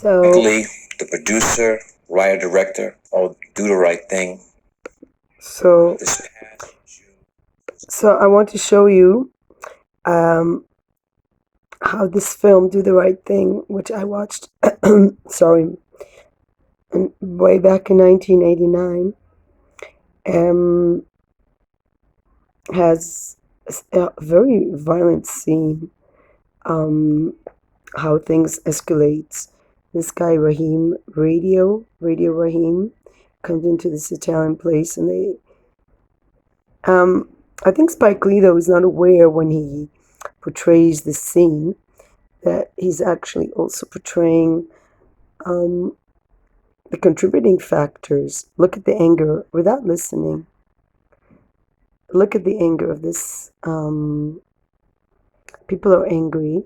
So, Luckily, the producer, writer, director, all do the right thing. so, This past June, so I want to show you um, how this film "Do the Right Thing," which I watched, sorry, way back in 1989, um, has a very violent scene. Um, how things escalate. This guy Raheem, Radio Raheem, comes into this Italian place, and um, I think Spike Lee though is not aware when he portrays this scene that he's actually also portraying um, the contributing factors. Look at the anger without listening. Look at the anger of this. People are angry,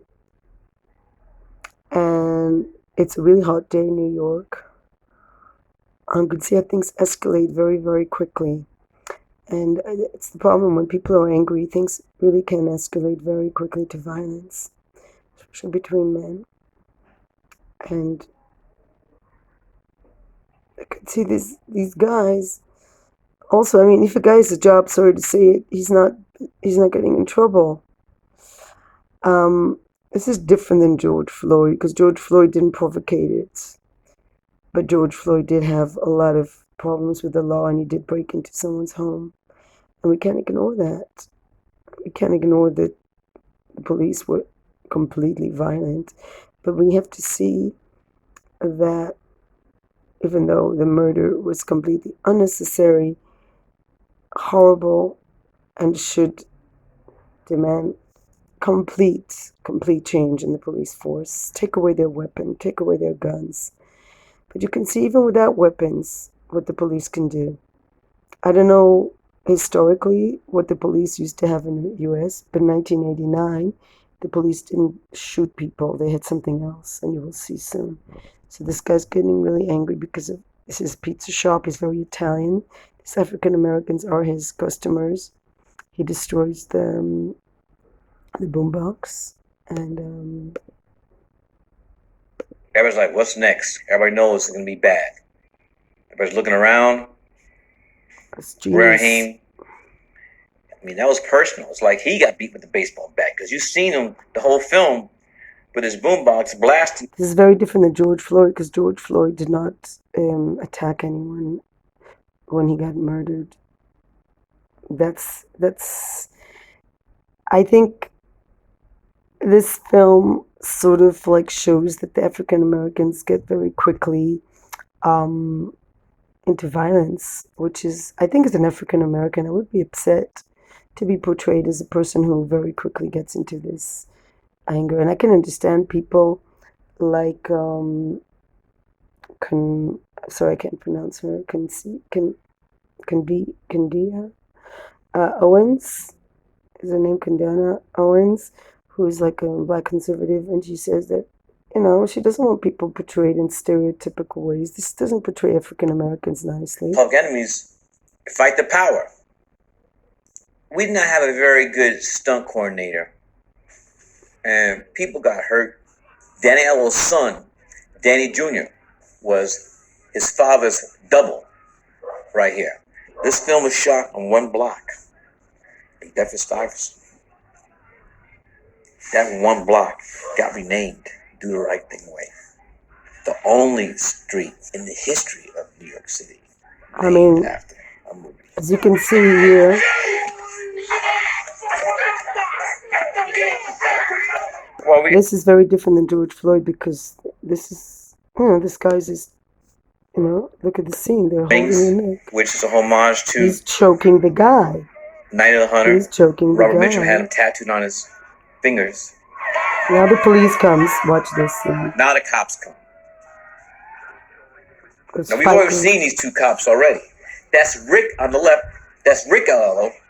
and it's a really hot day in New York. I could see how things escalate very, very quickly. And it's the problem when people are angry, things really can escalate very quickly to violence, especially between men. And I could see these guys. Also, I mean, if a guy has a job, sorry to say it, he's not getting in trouble. This is different than George Floyd because George Floyd didn't provocate it, but George Floyd did have a lot of problems with the law, and he did break into someone's home, and we can't ignore that. We can't ignore that the police were completely violent, but we have to see that even though the murder was completely unnecessary, horrible, and should demand complete change in the police force. Take away their weapon, take away their guns. But you can see even without weapons what the police can do. I don't know historically what the police used to have in the US, but in 1989 the police didn't shoot people, they had something else, and you will see soon. So this guy's getting really angry because of this is pizza shop, he's very Italian. These African Americans are his customers. He destroys the boombox, and everybody's like, what's next? Everybody knows it's going to be bad. Everybody's looking around. it's genius. Raheem, I mean, that was personal. It's like he got beat with a baseball bat because you've seen him the whole film with his boombox blasting. This is very different than George Floyd because George Floyd did not attack anyone when he got murdered. That's I think this film sort of like shows that the African Americans get very quickly into violence, which is, I think as an African American, I would be upset to be portrayed as a person who very quickly gets into this anger. And I can understand people like sorry, I can't pronounce her. Candia Owens, is her name Candiana Owens, who's like a black conservative, and she says that she doesn't want people portrayed in stereotypical ways. This doesn't portray African Americans nicely. Public enemies fight the power. We did not have a very good stunt coordinator, and people got hurt. Danny Elmo's son, Danny Jr., was his father's double right here. This film was shot on one block in Bedford-Stuyvesant. That one block got renamed Do the Right Thing Way. The only street in the history of New York City named after a movie. As you can see here, this is very different than George Floyd because this is, this guy's just, look at the scene. They're holding him neck. Which is a homage to... He's choking the guy. Night of the Hunter. He's choking the Robert guy. Mitchum had him tattooed on his fingers. Now the police comes. Watch this scene. Now the cops come. Now we've already seen these two cops already. That's Rick on the left. That's Rick Allo